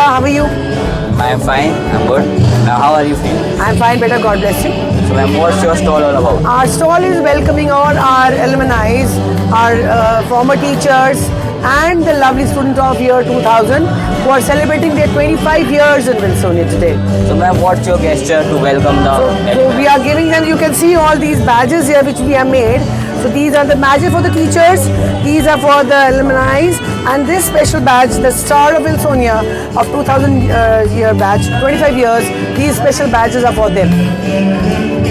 how are you? I'm fine, I'm good. Now, how are you feeling? I'm fine, better, God bless you. So, ma'am, what's your stall all about? Our stall is welcoming all our alumni, our former teachers, and the lovely students of year 2000 who are celebrating their 25 years in Wilsonia today. So, ma'am, what's your gesture to welcome the So we are giving them, you can see all these badges here which we have made. So these are the badges for the teachers, these are for the alumni, and this special badge, the Star of Wilsonia of 2000 year batch, 25 years, these special badges are for them.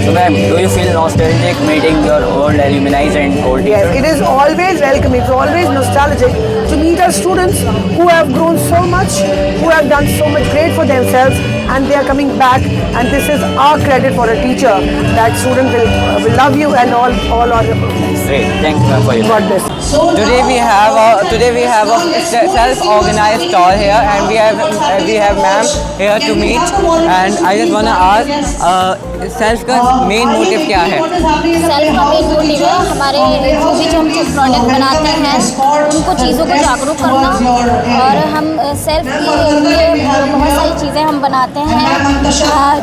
So, ma'am, do you feel nostalgic meeting your old alumni and old Yes, teachers? it is always welcoming, it's always nostalgic to meet our students who have grown so much, who have done so much great for themselves, and they are coming back, and this is our credit for a teacher, that student will love you and all our Great, thanks, ma'am, for your God bless. Today we have a self-organized stall here, and we have ma'am here to meet. And I just wanna ask, self का main motive क्या है? Self का main motive है हमारे जो product बनाते हैं उनको चीज़ों को जागरूक करना, और हम सेल्फ के लिए बहुत सारी चीज़ें हम बनाते हैं,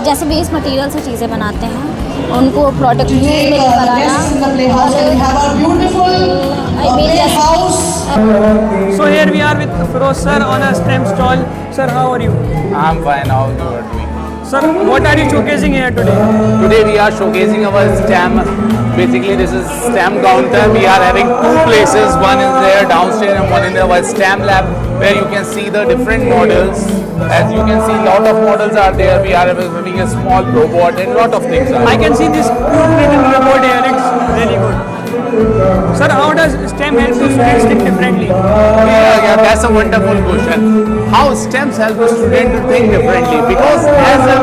जैसे वेस्ट मटेरियल से चीज़ें बनाते हैं, उनको प्रोडक्ट यूज में So here we are with Feroz sir on a STEM stall. Sir, how are you? I'm fine. How you are doing? Sir, what are you showcasing here today? Today we are showcasing our STEM. Basically, this is STEM counter. We are having two places. One is there downstairs and one in our STEM lab, where you can see the different models. As you can see, lot of models are there. We are having a small robot and lot of things. I can see this cute little robot here. It's really good. Sir, how does STEM help the students think differently? Yeah, that's a wonderful question. How STEMs help a student to think differently? Because as a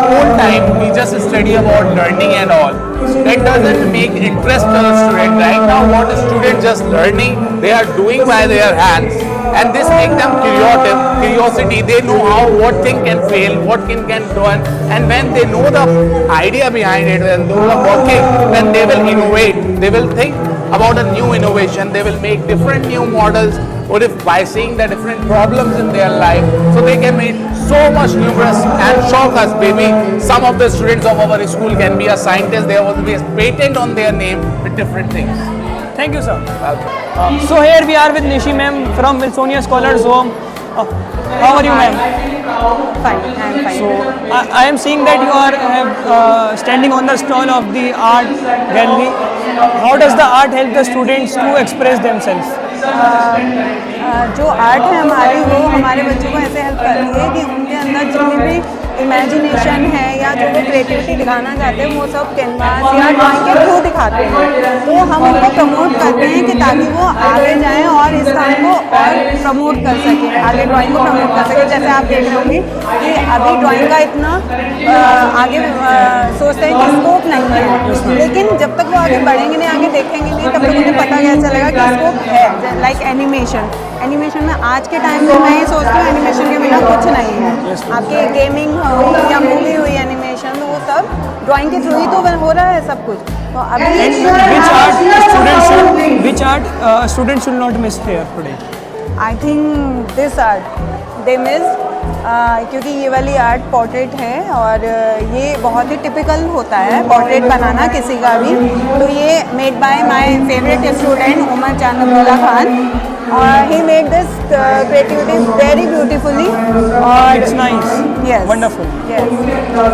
whole time we just study about learning and all, that doesn't make interest to the student. Right now, what a student just learning, they are doing by their hands, and this makes them curiosity. They know how what thing can fail, what can done, and when they know the idea behind it, when they know the working, then they will innovate. They will think about a new innovation. They will make different new models, or if by seeing the different problems in their life, so they can make so much numerous and shock us. Maybe some of the students of our school can be a scientist. There will be a patent on their name with different things. Thank you, sir. So here we are with Nishi ma'am from Wilsonia Scholars Home. How are you, ma'am? Fine, I am fine. So I am seeing that you are standing on the stall of the art gallery. How does the art help the students to express themselves? जो art है हमारी, वो हमारे बच्चों को ऐसे help करती है कि उनके अंदर जितनी भी इमेजिनेशन है या जो वो क्रिएटिविटी दिखाना चाहते हैं, वो सब कैनवास या ड्राइंग के थ्रू दिखाते हैं। तो हम उनको प्रमोट करते हैं कि ताकि वो आगे जाएं और इस काम को और प्रमोट कर सकें, आगे ड्राइंग को प्रमोट कर सकें। जैसे आप देख रहे होंगे कि अभी ड्राइंग का इतना आगे सोचते हैं कि स्कोप नहीं है, लेकिन जब तक वो आगे बढ़ेंगे नहीं, आगे देखेंगे नहीं, तब तक उन्हें पता क्या चलेगा कि स्कोप है। लाइक एनिमेशन में आज के टाइम में मैं ये सोचती हूँ एनिमेशन के बिना कुछ नहीं है। आपकी गेमिंग हो या मूवी हुई एनिमेशन, तो वो सब ड्राइंग के थ्रू ही तो हो रहा है सब कुछ। तो अभी which art students should not miss here today? I think this art they miss, क्योंकि ये वाली आर्ट पोर्ट्रेट है, और ये बहुत ही टिपिकल होता है पोर्ट्रेट बनाना किसी का भी। तो ये made by my favourite student Umar Chand Abdullah Khan, और he made this creativity very beautifully. It's nice. Yes. Wonderful. Yes.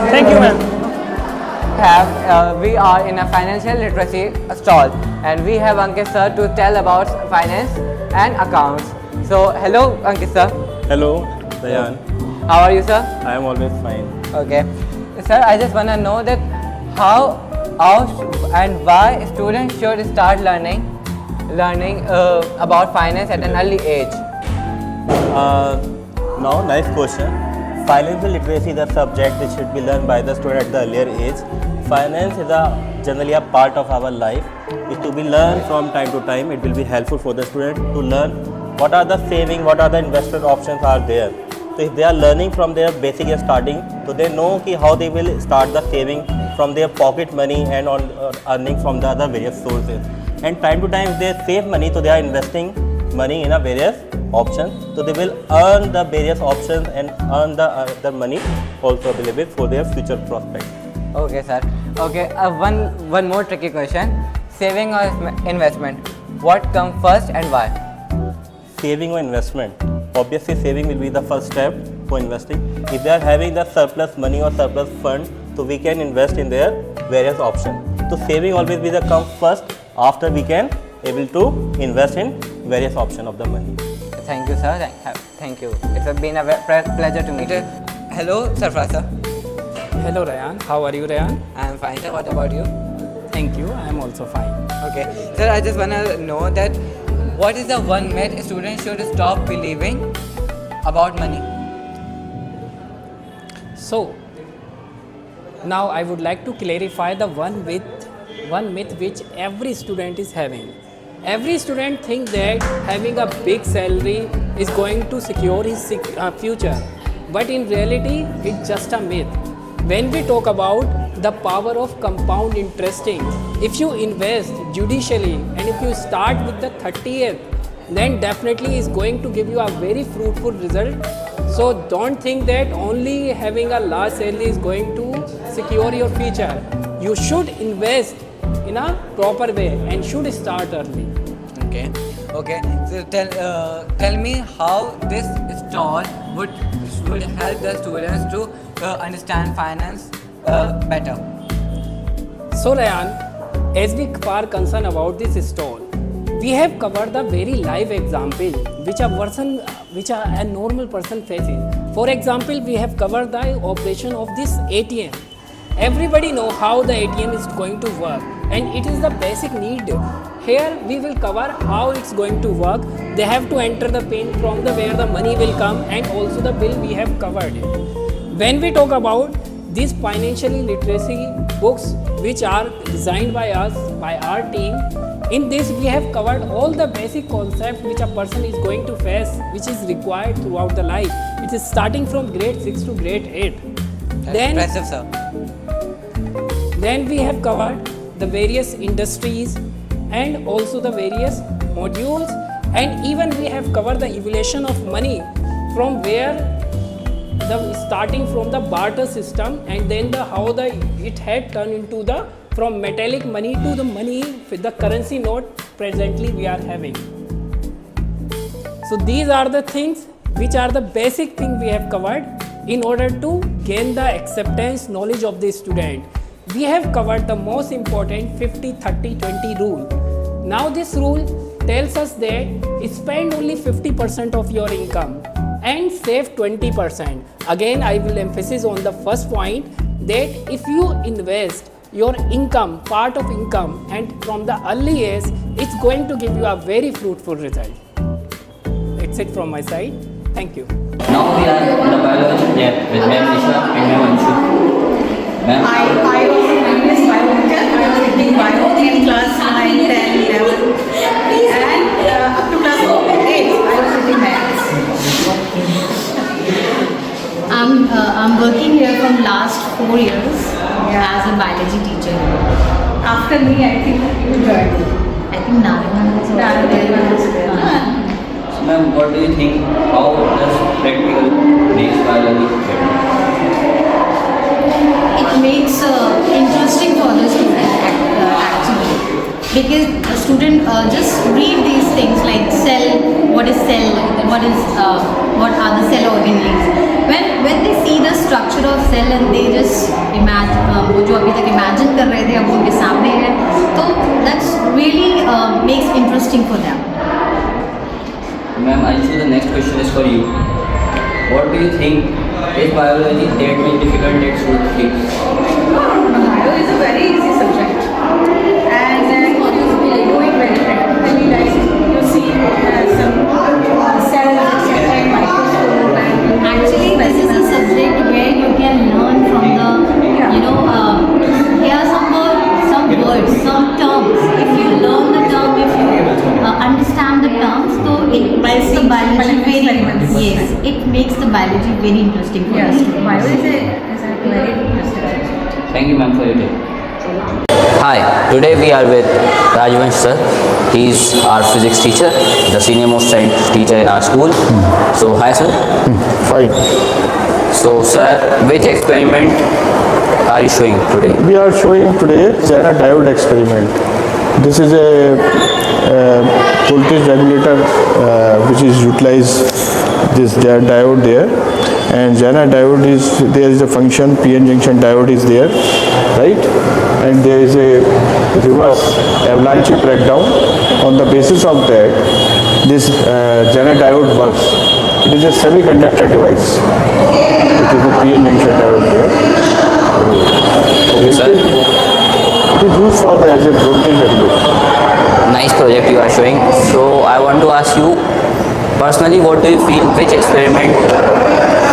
Thank you, ma'am. We are in a financial literacy stall, and we have Ankit sir to tell about finance and accounts. So hello Ankit sir. Hello, Dayan. How are you, sir? I am always fine. Okay. Sir, I just want to know that how and why students should start learning about finance at an early age. Now, nice question. Financial literacy is a subject which should be learned by the student at the earlier age. Finance is generally a part of our life. It's to be learned from time to time. It will be helpful for the student to learn what are the saving, what are the investment options are there. So if they are learning from their basic starting, so they know how they will start the saving from their pocket money and on earning from the other various sources. And time to time, if they save money, so they are investing money in a various options. So they will earn the various options and earn the money also available for their future prospects. Okay, sir. Okay, one more tricky question. Saving or investment? What comes first and why? Saving or investment? Obviously, saving will be the first step for investing. If they are having the surplus money or surplus fund, so we can invest in their various options. So saving always be the come first. After we can able to invest in various options of the money. Thank you, sir. Thank you. It's been a pleasure to meet you. Hello, Sarfraz sir. Hello Ryan, how are you Ryan? I am fine, sir. What about you? Thank you, I am also fine. Okay, sir, I just want to know that what is the one myth a student should stop believing about money? So, now I would like to clarify the one myth which every student is having. Every student thinks that having a big salary is going to secure his future, but in reality, it's just a myth. When we talk about the power of compound interesting, if you invest judicially and if you start with the 30th, then definitely is going to give you a very fruitful result. So don't think that only having a large salary is going to secure your future. You should invest in a proper way and should start early. Okay. So tell me how this stall would help the students to understand finance better. So Ryan, as we are concerned about this stall, we have covered the very live example which a normal person faces. For example, we have covered the operation of this ATM. Everybody know how the ATM is going to work, and it is the basic need. Here we will cover how it's going to work. They have to enter the pin from where the money will come, and also the bill we have covered it. When we talk about these financially literacy books which are designed by us, by our team, in this we have covered all the basic concepts which a person is going to face, which is required throughout the life. It is starting from grade 6 to grade 8. That's impressive, sir. Then we have covered the various industries and also the various modules, and even we have covered the evolution of money from where starting from the barter system, and then it had turned into from metallic money to the money with the currency note presently we are having. So these are the things which are the basic thing we have covered in order to gain the acceptance knowledge of the student. We have covered the most important 50-30-20 rule. Now this rule tells us that spend only 50% of your income and save 20%. Again, I will emphasize on the first point that if you invest your income, part of income, and from the early age, it's going to give you a very fruitful result. That's it from my side. Thank you. Now we are in the biology lab with Ma'am Nisha and Ma'am Anshu. Ma'am, I was a previous biological. I was taking bio in class 9, 10, 11 and up to class 8 I was taking maths. I'm working here from last 4 years as a biology teacher. After me, I think you joined. I think Nariman was also there. so ma'am, what do you think? How does practical makes biology better? It makes interesting for the student actually, because the student just read these things like cell, what is cell, what are the cell organelles. When they see the structure of cell and they just imagine, वो जो अभी तक imagine कर रहे थे अब उनके सामने है, तो that's really makes interesting for them. Ma'am, Anshu, the next question is for you. What do you think is biology that will difficult at school kids? Bio is a very easy subject and you do it very practically, like you see some cells and microscope and Actually, this is a subject where you can learn from here are some words, some terms. If you learn the term, if you understand the terms, so it makes the biology it makes the biology very interesting for us. Bio is a very interesting subject. Thank you, ma'am, for your time. Hi, today we are with Rajvansh sir. He is our physics teacher, the senior most science teacher in our school. So hi sir. Fine. So sir, which experiment are you showing today? We are showing today Zener diode experiment. This is a voltage regulator which is utilized this diode there, and Zener diode is, there is a function PN junction diode is there, right? And there is a reverse avalanche breakdown. On the basis of that, this Zener diode works. It is a semiconductor device. It is a PN junction diode there. Okay sir. It is used for as a voltage regulator. Nice project you are showing. So I want to ask you personally, what do you feel, which experiment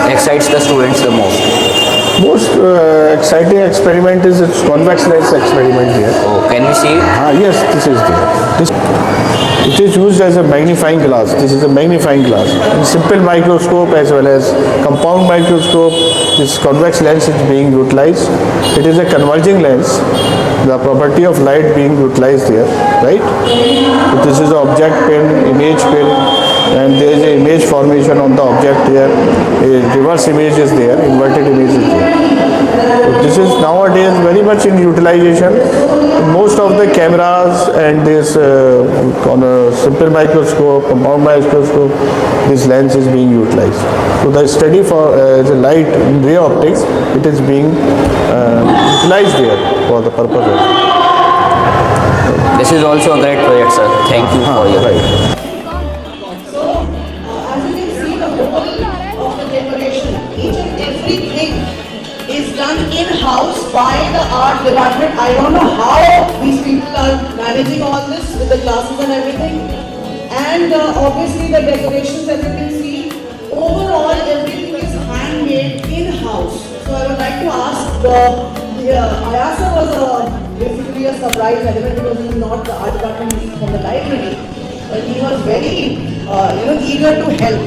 excites the students the most? Most exciting experiment is its convex lens experiment here. Oh, can we see it? Yes, this is there. It is used as a magnifying glass. This is a magnifying glass. In simple microscope as well as compound microscope, this convex lens is being utilized. It is a converging lens. The property of light being utilized here, right? So this is the object pin, image pin, and there is an image formation on the object here. A reverse image is there, inverted image is there. So this is nowadays very much in utilization. In most of the cameras and this on a simple microscope, compound microscope, this lens is being utilized. So the study for the light in ray optics, it is being utilized here for the purpose of. This is also a great project sir. Thank you for your Right. Done in-house by the art department. I don't know how these people are managing all this with the classes and everything. And obviously the decorations, as you can see, overall everything is handmade in-house. So I would like to ask, Ayasa was basically a surprise element because he's not the art department, he's from the library. But he was very eager to help.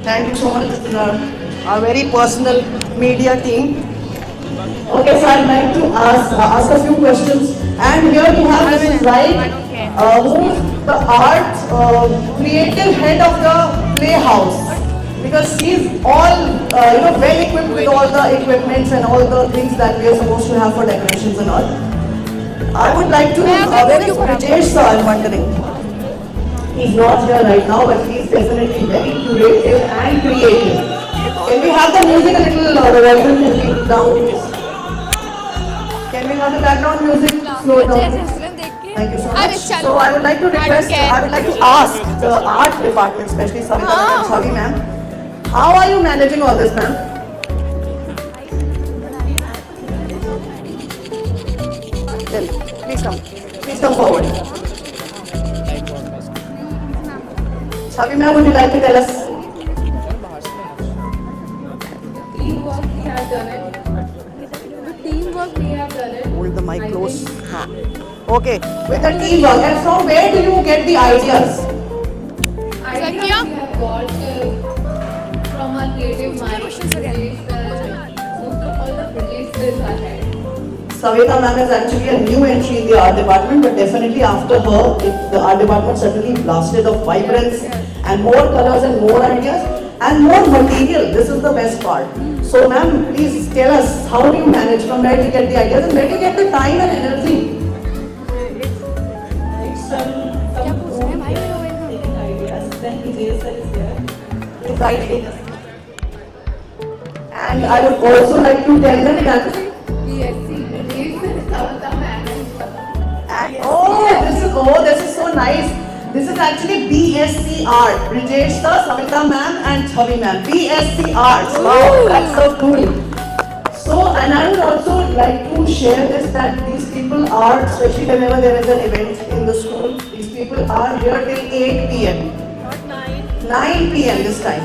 Thank you so much, our very personal media team. Okay, so I'd like to ask a few questions. And here we have Mrs. Wright, who's the art creative head of the playhouse. Because she's all well equipped with all the equipments and all the things that we are supposed to have for decorations and all. I would like to where is Rajesh sir, I'm wondering. He's not here right now, but he's definitely very curative and creative. Can we have the music a little, the volume down, please? Can we have the background music slow down? Thank you so much. So I would like to request, I would like to ask the art department, especially Savita and Chavi ma'am, how are you managing all this, ma'am? Please come forward. Chavi ma'am, would you like to tell us? Hold the mic close. Okay, with the teamwork. And from where do you get the ideas? Ideas we have got from our creative mind. Most of all the projects are had. Savita ma'am is actually a new entry in the art department, but definitely after her, the art department certainly blasted of vibrance and more colors and more ideas and more material. This is the best part. So ma'am, please tell us, how do you manage, from where do you get the ideas and where do you get the time and energy? And I would also like to tell them that this is so nice. This is actually BSc Art. Brijesh sir, Savita ma'am and Chavi ma'am. BSc Arts. Wow, that's so cool. So, and I would also like to share this, that these people are, especially whenever there is an event in the school, these people are here till 8 p.m. Not 9. 9 p.m. this time.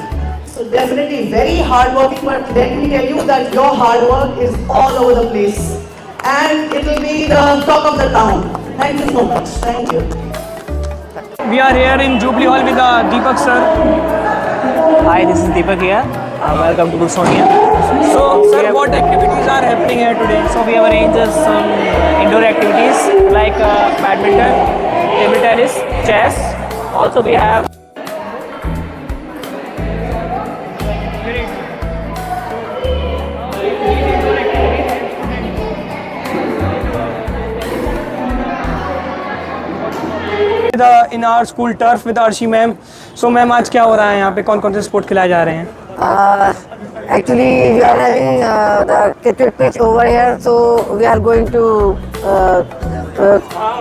So definitely very hard working, but let me tell you that your hard work is all over the place. And it will be the talk of the town. Thank you so much. Thank you. We are here in Jubilee Hall with Deepak sir. Hi, this is Deepak here. Welcome to Sonia. So, sir, what activities are happening here today? So we have arranged some indoor activities like badminton, table tennis, chess. Also we have in our school turf with Arshi ma'am. So ma'am, आज क्या हो रहा है यहाँ पे? कौन कौन से स्पोर्ट खिलाए जा रहे हैं? Actually, we are having the cricket pitch over here, so we are going to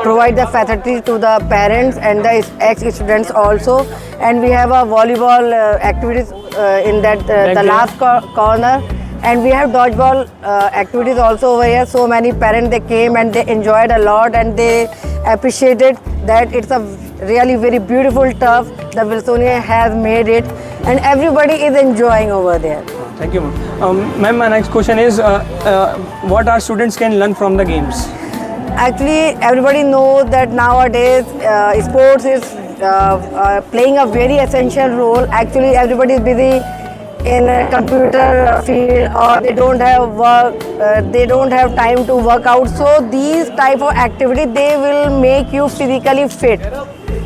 provide the facility to the parents and the ex-students also. And we have a volleyball activities in that the last corner. And we have dodgeball activities also over here. So many parents, they came and they enjoyed a lot, and they appreciated that it's a really very beautiful turf. The Wilsonia has made it, and everybody is enjoying over there. Thank you, ma'am. My next question is, what our students can learn from the games? Actually, everybody knows that nowadays sports is playing a very essential role. Actually, everybody is busy in a computer field, or they don't have work, they don't have time to work out. So these type of activities, they will make you physically fit,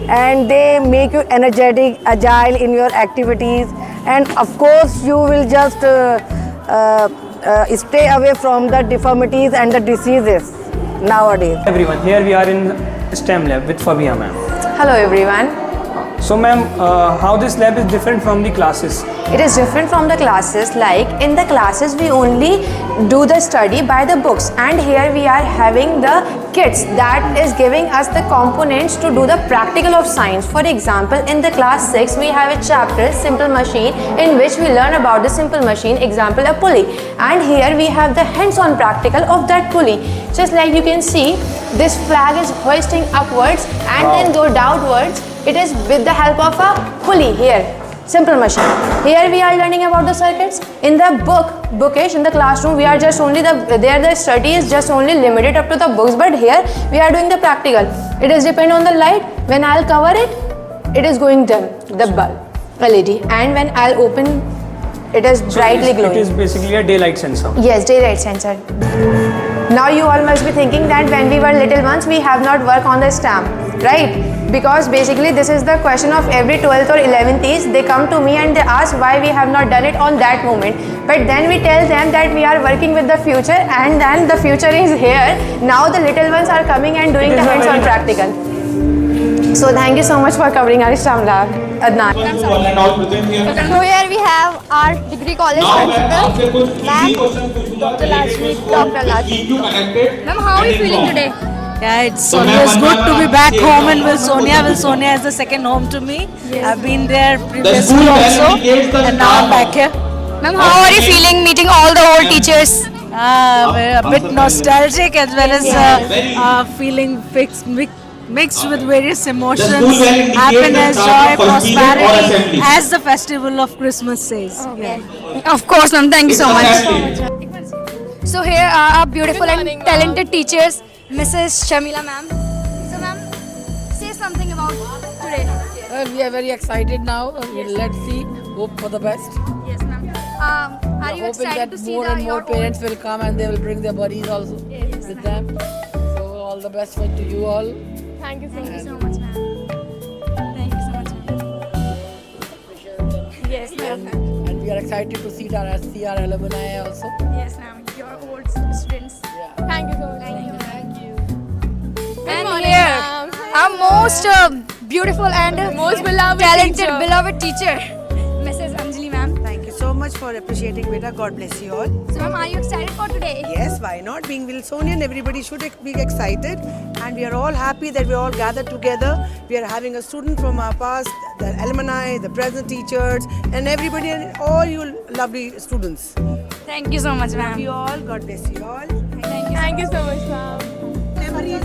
and they make you energetic, agile in your activities, and of course you will just stay away from the deformities and the diseases nowadays. Everyone, here we are in STEM lab with Fabia ma'am. Hello everyone. So ma'am, how this lab is different from the classes? It is different from the classes. Like in the classes we only do the study by the books, and here we are having the kits that is giving us the components to do the practical of science. For example, in the class 6 we have a chapter simple machine, in which we learn about the simple machine, example a pulley, and here we have the hands-on practical of that pulley. Just like you can see, this flag is hoisting upwards and then go downwards. It is with the help of a pulley here, simple machine. Here we are learning about the circuits. In the bookish, in the classroom, we are just only the study is just only limited up to the books, but here we are doing the practical. It is depend on the light. When I'll cover it, it is going dim, the bulb, LED, and when I'll open, it is brightly glowing. It is basically a daylight sensor. Yes, daylight sensor. Now you all must be thinking that when we were little ones, we have not worked on the stamp, right? Because basically this is the question of every 12th or 11th is, they come to me and they ask why we have not done it on that moment. But then we tell them that we are working with the future, and then the future is here. Now the little ones are coming and doing the hands-on practical. So thank you so much for covering our STEM lab, Adnan. So here we have our degree college principal, ma'am, Dr. Lashmi. Ma'am, how are you feeling today? Yeah, it's always good to be back home in Wilsonia. Wilsonia is the second home to me. I've been there previously also, and now I'm back here. Ma'am, how are you feeling meeting all the old teachers? We're a bit nostalgic as well as feeling mixed with various emotions, happiness, joy, prosperity, as the festival of Christmas says. Okay. Of course, ma'am. Thank you so much. So here are our beautiful and talented teachers, Mrs. Shamila ma'am. So ma'am, say something about today. We are very excited now. Let's see. Hope for the best. Yes, ma'am. Are you excited to see more and more parents will come and they will bring their buddies also with them. So all the best to you all. Thank you so much, ma'am. Thank you so much, ma'am. Yes, ma'am. And we are excited to see our alumni also. Yes, ma'am. Your old students. Thank you so much. Thank you. And here, our most beautiful and most beloved teacher, Mrs. Anjali ma'am. Thank you so much for appreciating Beta. God bless you all. So ma'am, are you excited for today? Yes, why not? Being Wilsonian, everybody should be excited, and we are all happy that we are all gathered together. We are having a student from our past, the alumni, the present teachers, and everybody, and all you lovely students. Thank you so much, ma'am. Love you all. God bless you all. Thank you so much, ma'am. Memories.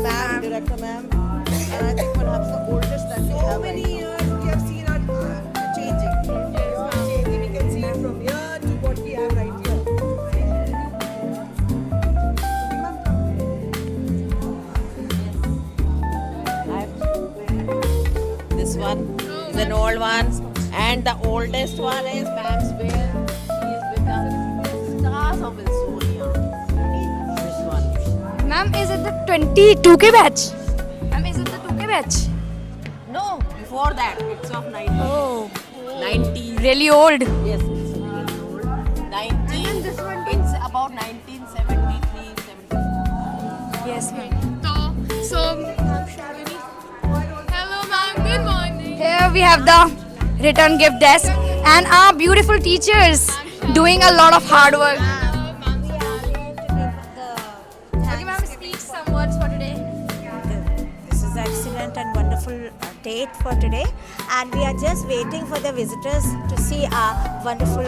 Ma'am, director ma'am. And I think perhaps the oldest that we have. So many years we have seen our changing. We can see it from here to what we have right here. This one is an old one, and the oldest one is Ma'am's Bear. He is Ma'am, is it the 22K batch? Ma'am, is it the 2K batch? No, before that, it's of 90. Oh, 90. really old. Yes, it's really old. 19. And this one? It's about 1973, 74. Yes, ma'am. So, hello ma'am, good morning. Here we have the return gift desk and our beautiful teachers doing a lot of hard work. Okay, ma'am, speak some words for today. This is excellent and wonderful date for today, and we are just waiting for the visitors to see our wonderful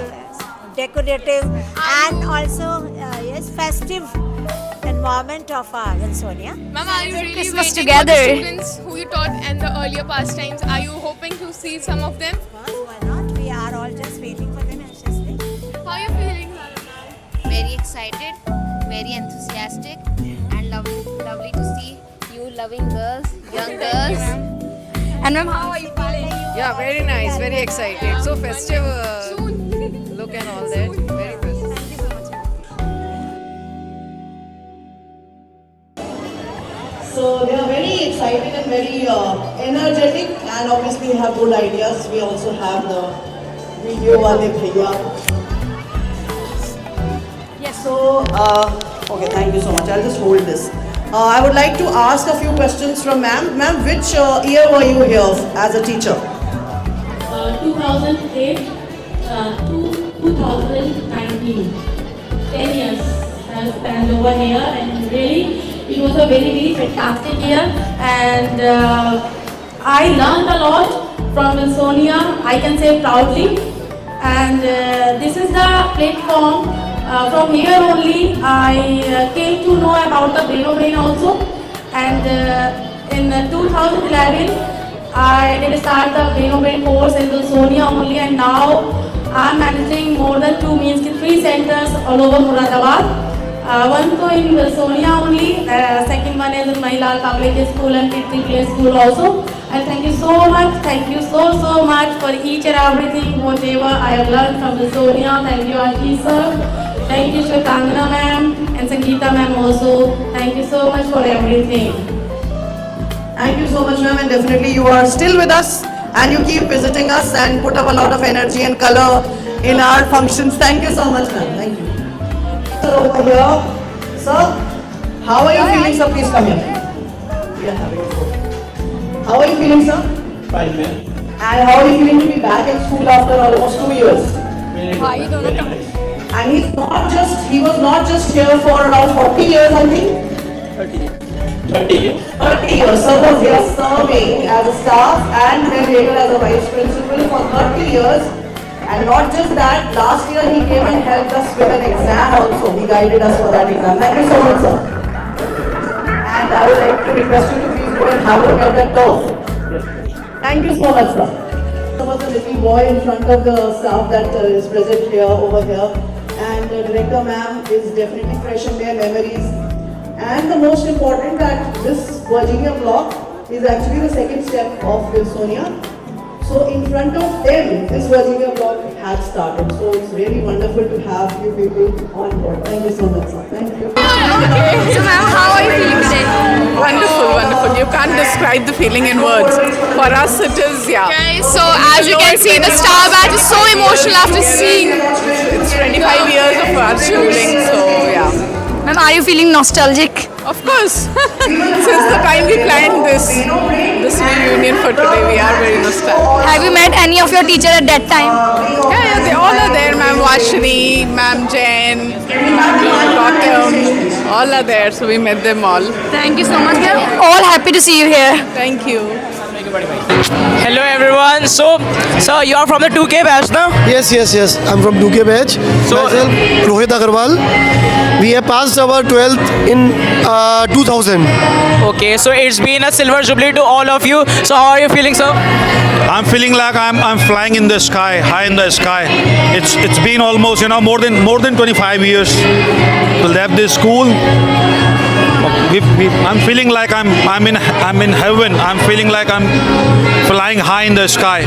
decorative and also yes, festive environment of our Vinsonia. Ma'am, are you really Christmas waiting together. for the students who you taught in the earlier past times? Are you hoping to see some of them? Why not? We are all just waiting for them anxiously. How are you feeling? Very excited, very enthusiastic, and lovely to see you loving girls, young girls. And ma'am, how are you feeling? Yeah, very nice, very excited. So festive look and all that. Very festive. Thank you so much. So they are very excited and very energetic, and obviously have good ideas. We also have the video wale bhaiya. Yes. So, okay, thank you so much. I'll just hold this. I would like to ask a few questions from ma'am. Ma'am, which year were you here as a teacher? 2008 to 2019. 10 years I spent over here, and really it was a very fantastic year, and I learned a lot from Vinsonia, I can say proudly, and this is the platform. From here only I came to know about the Brain also, and in 2011 I did start the Brain course in Vinsonia only, and now I am managing more than 3 centers all over Muradabad. One to in Vinsonia only, second one is in Mahilal Public School and Kitri Play School also. And thank you so much, thank you so much for each and everything, whatever I have learned from Vinsonia. Thank you Auntie sir, thank you Shwetangana ma'am and Sangeeta ma'am also. Thank you so much for everything. Thank you so much, ma'am, and definitely you are still with us and you keep visiting us and put up a lot of energy and color in our functions. Thank you so much, ma'am. Thank you. Sir, over here. Sir, how are you feeling, sir? Please come here. We are having food. How are you feeling, sir? Fine, ma'am. And how are you feeling to be back in school after almost 2 years? Very good. Very nice. And he was not just here for around 40 years, I think. 30 years. 30 years. Sir was here serving as a staff and then later as a vice principal for 30 years. And not just that, last year he came and helped us with an exam also. He guided us for that exam. Thank you so much, sir. And I would like to request you to please go and have a look at that dog. Thank you so much, sir. There was a little boy in front of the staff that is present here, over here. And the director ma'am is definitely fresh in their memories. And the most important that this Virginia block is actually the second step of Vinsonia. So in front of them, this Virginia block had started. So it's really wonderful to have you people on board. Thank you so much, sir. Thank you. Okay, so ma'am, how are you feeling today? Wonderful, wonderful. You can't describe the feeling in words. For us, it is, yeah. Okay, so as you can see, the star badge is so emotional after seeing. It's 25 years of our schooling, so yeah. Ma'am, are you feeling nostalgic? Of course. Since the time we planned this reunion for today, we are very nostalgic. Have you met any of your teachers at that time? Yeah, they all are there. Ma'am Vashini, Ma'am Jain, Ma'am Gautam, all are there. So we met them all. Thank you so much. We are all happy to see you here. Thank you. Hello everyone. So you are from the 2K batch now? Yes. I'm from 2K batch. Myself, Rohit Agarwal. We have passed our 12th in 2000. Okay, so it's been a silver jubilee to all of you. So how are you feeling, sir? I'm feeling like I'm flying in the sky, high in the sky. It's been almost more than 25 years to leave this school. I'm feeling like I'm in heaven. I'm feeling like I'm flying high in the sky.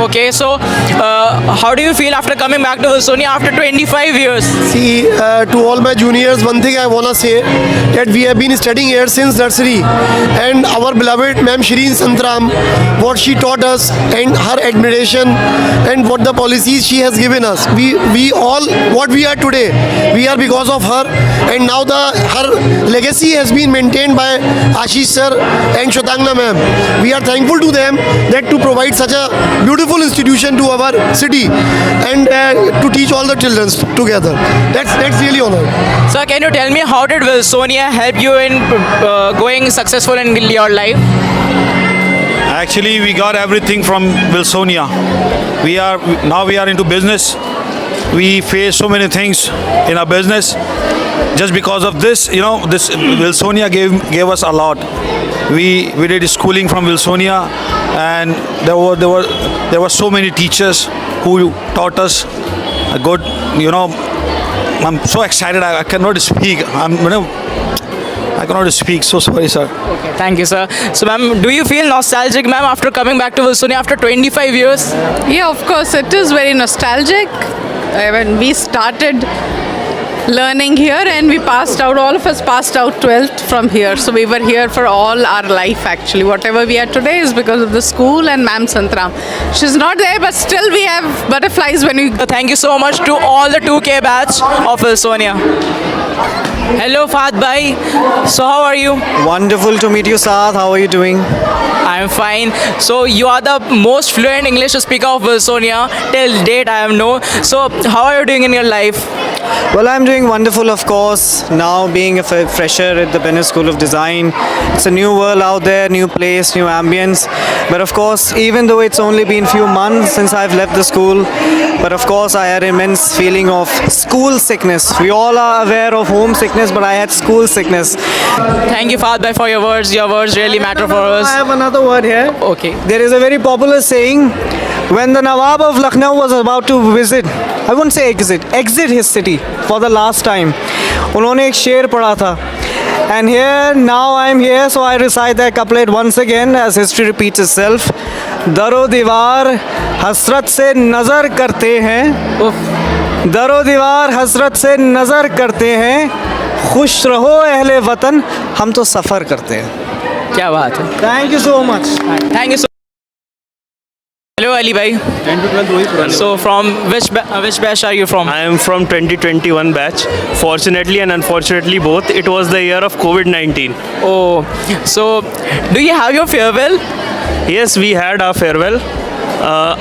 Okay, so how do you feel after coming back to Wilsonia after 25 years? See, to all my juniors, one thing I wanna say that we have been studying here since nursery, and our beloved Ma'am Shireen Santram, what she taught us and her admiration and what the policies she has given us. We all what we are today, we are because of her, and now her legacy has been maintained by Ashish sir and Shwetangna ma'am. We are thankful to them that to provide such a beautiful institution to our city and to teach all the children together. That's really honored. Sir, can you tell me how did Wilsonia help you in going successful in your life? Actually, we got everything from Wilsonia. We are into business. We face so many things in our business. Just because of this, this Wilsonia gave us a lot. We did schooling from Wilsonia, and there were so many teachers who taught us a good. I'm so excited. I cannot speak. I cannot speak. So sorry, sir. Okay, thank you, sir. So, ma'am, do you feel nostalgic, ma'am, after coming back to Wilsonia after 25 years? Yeah, of course, it is very nostalgic. When we started learning here and all of us passed out 12th from here. So we were here for all our life actually. Whatever we are today is because of the school and Ma'am Santram. She's not there, but still we have butterflies when we... Thank you so much to all the 2K batch of Wilsonia. Hello, Fahad Bhai. So how are you? Wonderful to meet you, Saad. How are you doing? I am fine. So you are the most fluent English speaker of Wilsonia. Till date, I am known. So how are you doing in your life? Well, I'm doing wonderful, of course. Now being a fresher at the Bennett School of Design, it's a new world out there, new place, new ambience. But of course, even though it's only been few months since I've left the school, but of course I had immense feeling of school sickness. We all are aware of homesickness, but I had school sickness. Thank you, Fahad Bhai, for your words. Your words really matter for us. I have another word here. Okay. There is a very popular saying, when the Nawab of Lucknow was about to visit, I won't say exit his city for the last time, उन्होंने एक शेर पढ़ा था. And here, now I'm here, so I recite that couplet once again as history repeats itself. दरो दीवार हसरत से नज़र करते हैं, दरो दीवार हसरत से नज़र करते हैं, खुश रहो अहले वतन, हम तो सफ़र करते हैं. क्या बात है. Thank you so much. Thank you so much. Hello, Ali Bhai. 10 to 12 वही पुराने. So from which batch are you from? I am from 2021 batch. Fortunately and unfortunately both. It was the year of COVID-19. Oh, so do you have your farewell? Yes, we had our farewell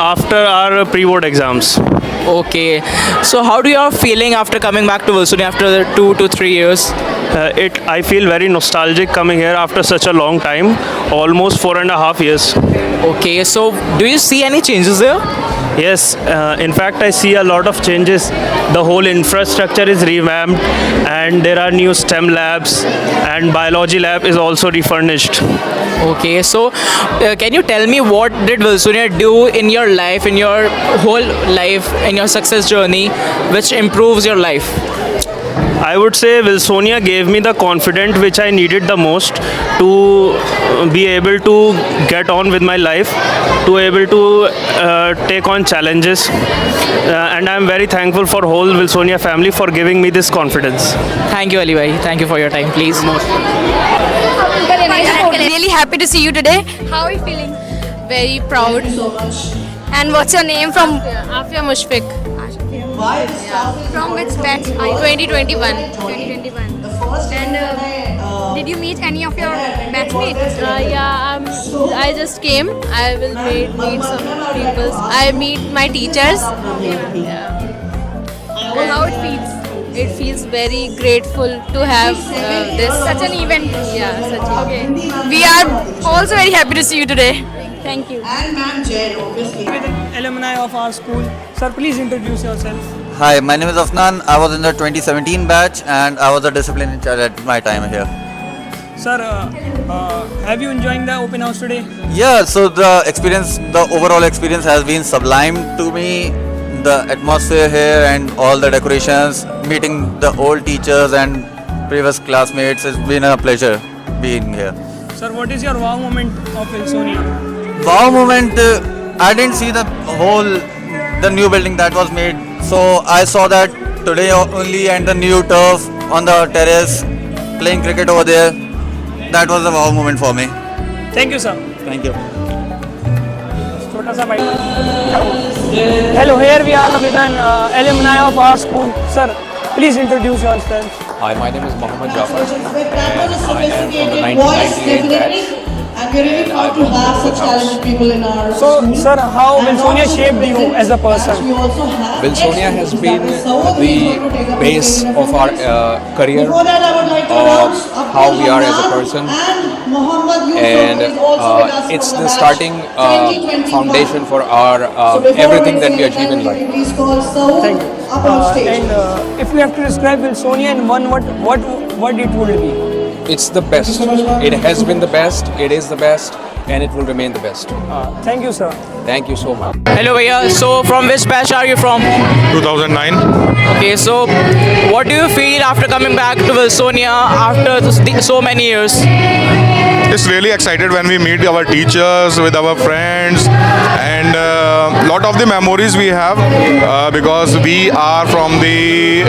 after our pre-board exams. Okay. So how do you are feeling after coming back to Wilsonia after 2 to 3 years? I feel very nostalgic coming here after such a long time, almost 4.5 years. Okay, so do you see any changes there? Yes, in fact I see a lot of changes. The whole infrastructure is revamped and there are new STEM labs and biology lab is also refurnished. Okay, so can you tell me what did Wilsonia do in your life, in your whole life, in your success journey, which improves your life? I would say Wilsonia gave me the confidence which I needed the most to be able to get on with my life, to able to take on challenges, and I am very thankful for whole Wilsonia family for giving me this confidence. Thank you, Ali Bhai. Thank you for your time, please. Really happy to see you today. How are you feeling? Very proud. And what's your name from? Afia Mushfiq. From which batch? 2021. 2021. And did you meet any of your batchmates? Yeah, I just came. I will meet some people. I meet my teachers. Yeah. How it feels? It feels very grateful to have this Such an event. Yeah, such an Okay. We are also very happy to see you today. Thank you. And Ma'am Jain, obviously. Alumni of our school. Sir, please introduce yourself. Hi, my name is Afnan. I was in the 2017 batch and I was a discipline in charge at my time here. Sir, have you enjoyed the open house today? Yeah, so the overall experience has been sublime to me. The atmosphere here and all the decorations, meeting the old teachers and previous classmates. It's been a pleasure being here. Sir, what is your wow moment of Wilsonia? Wow moment, I didn't see the new building that was made. So I saw that today only, and the new turf on the terrace, playing cricket over there. That was a wow moment for me. Thank you, sir. Thank you. छोटा सा bite. Hello, here we are with an alumni of our school. Sir, please introduce yourself. Hi, my name is Mohammed Jafar. And we're really proud to have such talented people in our So, sir, how Wilsonia shaped you as a person? Wilsonia has been the base of our career, of how we are as a person, and it's the starting foundation for our everything that we achieve in life. Thank you. And if you have to describe Wilsonia in one word, what it would be? It's the best. It has been the best, it is the best, and it will remain the best. Thank you, sir. Thank you so much. Hello, Bhaiya. So, from which batch are you from? 2009. Okay, so what do you feel after coming back to Wilsonia after so many years? It's really excited when we meet our teachers, with our friends, and lot of the memories we have because we are from the.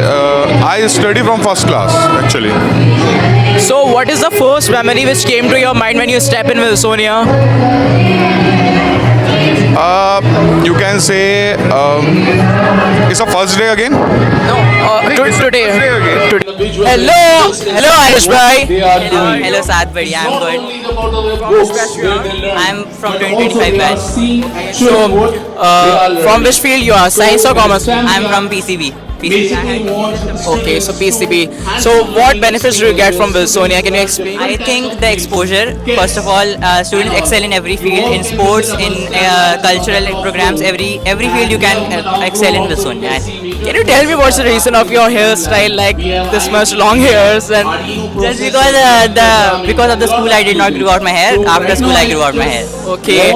I study from first class actually. So, what is the first memory which came to your mind when you step in Wilsonia? You can say it's a first day again. Today. Hello, Arish bhai. Hello Saad bhai, I'm good. I'm from 2025 batch. So, from which field you are? Science or commerce? I'm from PCB. Okay, so PCB. So, what benefits do you get from Wilsonia? Can you explain? I think the exposure, first of all, students excel in every field, in sports, in cultural programs, every field you can excel in Wilsonia. Can you tell me what's the reason of your hairstyle, like this much long hairs? And just because of the school I did not grow out my hair. After school I grew out my hair. Okay.